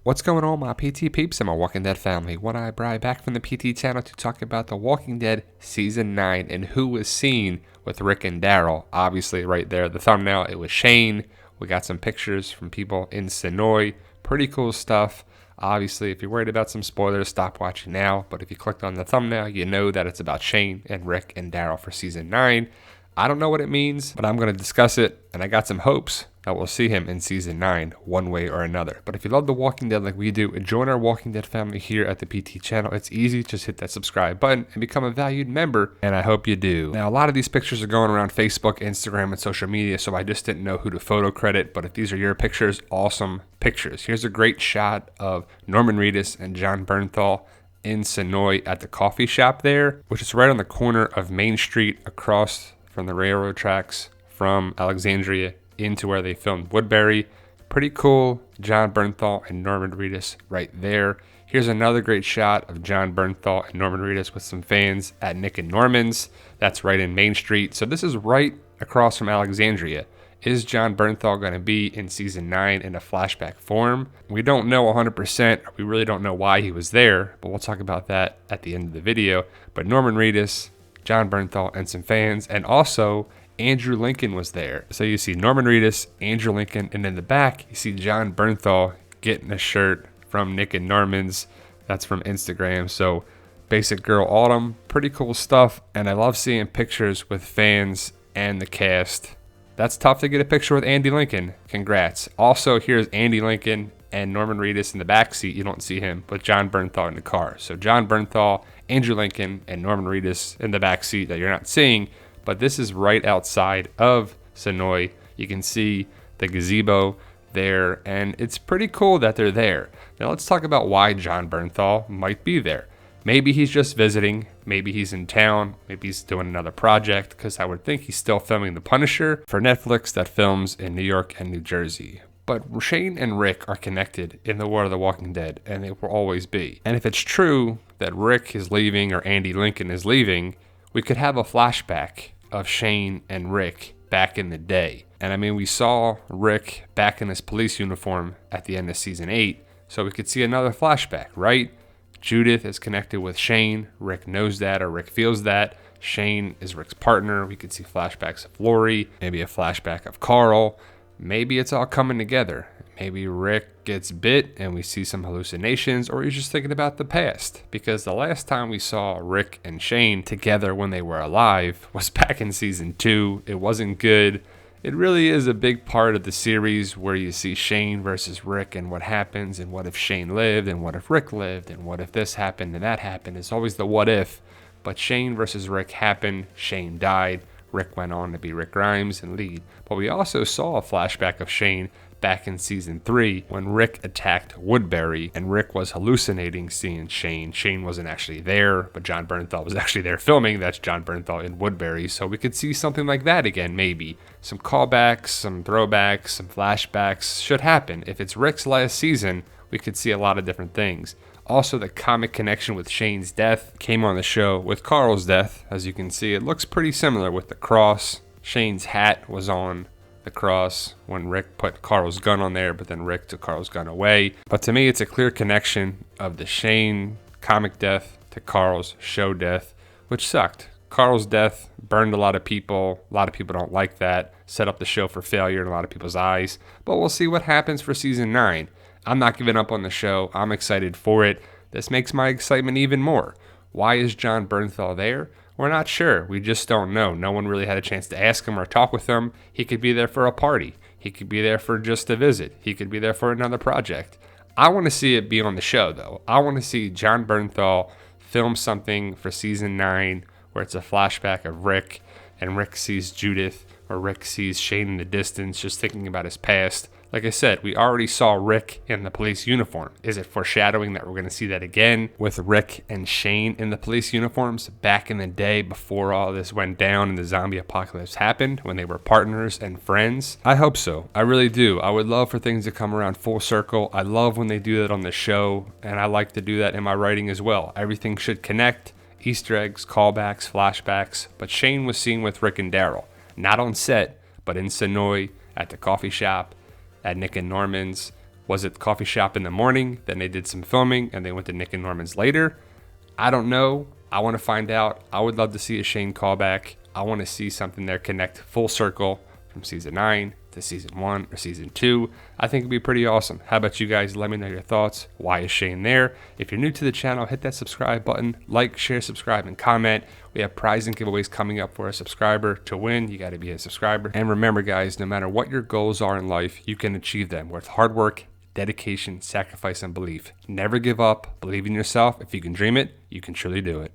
What's going on, my PT peeps and my Walking Dead family? One Eye Bri back from the PT channel to talk about The Walking Dead Season 9 and who was seen with Rick and Daryl. Obviously, right there, the thumbnail, it was Shane. We got some pictures from people in Senoia. Pretty cool stuff. Obviously, if you're worried about some spoilers, stop watching now. But if you clicked on the thumbnail, you know that it's about Shane and Rick and Daryl for Season 9. I don't know what it means, but I'm going to discuss it, and I got some hopes that we'll see him in Season 9 one way or another. But if you love The Walking Dead like we do, and join our Walking Dead family here at the PT channel. It's easy, just hit that subscribe button and become a valued member, and I hope you do. Now, a lot of these pictures are going around Facebook, Instagram, and social media, so I just didn't know who to photo credit, but if these are your pictures, awesome pictures. Here's a great shot of Norman Reedus and Jon Bernthal in Senoia at the coffee shop there, which is right on the corner of Main Street across from the railroad tracks from Alexandria into where they filmed Woodbury. Pretty cool. Jon Bernthal and Norman Reedus right there. Here's another great shot of Jon Bernthal and Norman Reedus with some fans at Nick and Norman's. That's right in Main Street. So this is right across from Alexandria. Is Jon Bernthal going to be in Season 9 in a flashback form? We don't know 100%. We really don't know why he was there, but we'll talk about that at the end of the video. But Norman Reedus, Jon Bernthal, and some fans, and also Andrew Lincoln was there. So you see Norman Reedus, Andrew Lincoln, and in the back you see Jon Bernthal getting a shirt from Nick and Norman's. That's from Instagram. So Basic Girl Autumn, pretty cool stuff, and I love seeing pictures with fans and the cast. That's tough to get a picture with Andy Lincoln. Congrats. Also, here's Andy Lincoln and Norman Reedus in the back seat. You don't see him, but Jon Bernthal in the car. So Jon Bernthal, Andrew Lincoln, and Norman Reedus in the back seat that you're not seeing, but this is right outside of Senoia. You can see the gazebo there, and it's pretty cool that they're there. Now let's talk about why Jon Bernthal might be there. Maybe he's just visiting. Maybe he's in town. Maybe he's doing another project, because I would think he's still filming The Punisher for Netflix that films in New York and New Jersey. But Shane and Rick are connected in the world of The Walking Dead, and they will always be. And if it's true that Rick is leaving or Andy Lincoln is leaving, we could have a flashback of Shane and Rick back in the day. And I mean, we saw Rick back in his police uniform at the end of Season 8, so we could see another flashback, right? Judith is connected with Shane. Rick knows that, or Rick feels that. Shane is Rick's partner. We could see flashbacks of Lori, maybe a flashback of Carl. Maybe it's all coming together. Maybe Rick gets bit and we see some hallucinations, or he's just thinking about the past. Because the last time we saw Rick and Shane together when they were alive was back in Season 2. It wasn't good. It really is a big part of the series where you see Shane versus Rick and what happens, and what if Shane lived, and what if Rick lived, and what if this happened and that happened. It's always the what if. But Shane versus Rick happened. Shane died. Rick went on to be Rick Grimes and lead. But we also saw a flashback of Shane back in Season 3 when Rick attacked Woodbury and Rick was hallucinating seeing Shane. Shane wasn't actually there, but Jon Bernthal was actually there filming. That's Jon Bernthal in Woodbury. So we could see something like that again, maybe. Some callbacks, some throwbacks, some flashbacks should happen. If it's Rick's last season, we could see a lot of different things. Also, the comic connection with Shane's death came on the show with Carl's death. As you can see, it looks pretty similar with the cross. Shane's hat was on the cross when Rick put Carl's gun on there, but then Rick took Carl's gun away. But to me, it's a clear connection of the Shane comic death to Carl's show death, which sucked. Carl's death burned a lot of people. A lot of people don't like that. Set up the show for failure in a lot of people's eyes. But we'll see what happens for Season 9. I'm not giving up on the show. I'm excited for it. This makes my excitement even more. Why is Jon Bernthal there? We're not sure. We just don't know. No one really had a chance to ask him or talk with him. He could be there for a party. He could be there for just a visit. He could be there for another project. I want to see it be on the show, though. I want to see Jon Bernthal film something for Season 9 where it's a flashback of Rick, and Rick sees Judith, or Rick sees Shane in the distance just thinking about his past. Like I said, we already saw Rick in the police uniform. Is it foreshadowing that we're going to see that again with Rick and Shane in the police uniforms back in the day before all this went down and the zombie apocalypse happened, when they were partners and friends? I hope so. I really do. I would love for things to come around full circle. I love when they do that on the show, and I like to do that in my writing as well. Everything should connect. Easter eggs, callbacks, flashbacks. But Shane was seen with Rick and Daryl. Not on set, but in Senoia, at the coffee shop, at Nick and Norman's, Was it the coffee shop in the morning? Then they did some filming and they went to Nick and Norman's later? I don't know. I want to find out. I would love to see a Shane callback. I want to see something there connect full circle from season 9 to season 1 or season 2. I think it'd be pretty awesome. How about you guys? Let me know your thoughts. Why is Shane there? If you're new to the channel, hit that subscribe button. Like, share, subscribe, and comment. We have prize and giveaways coming up for a subscriber. To win, you got to be a subscriber. And remember, guys, no matter what your goals are in life, you can achieve them with hard work, dedication, sacrifice, and belief. Never give up. Believe in yourself. If you can dream it, you can truly do it.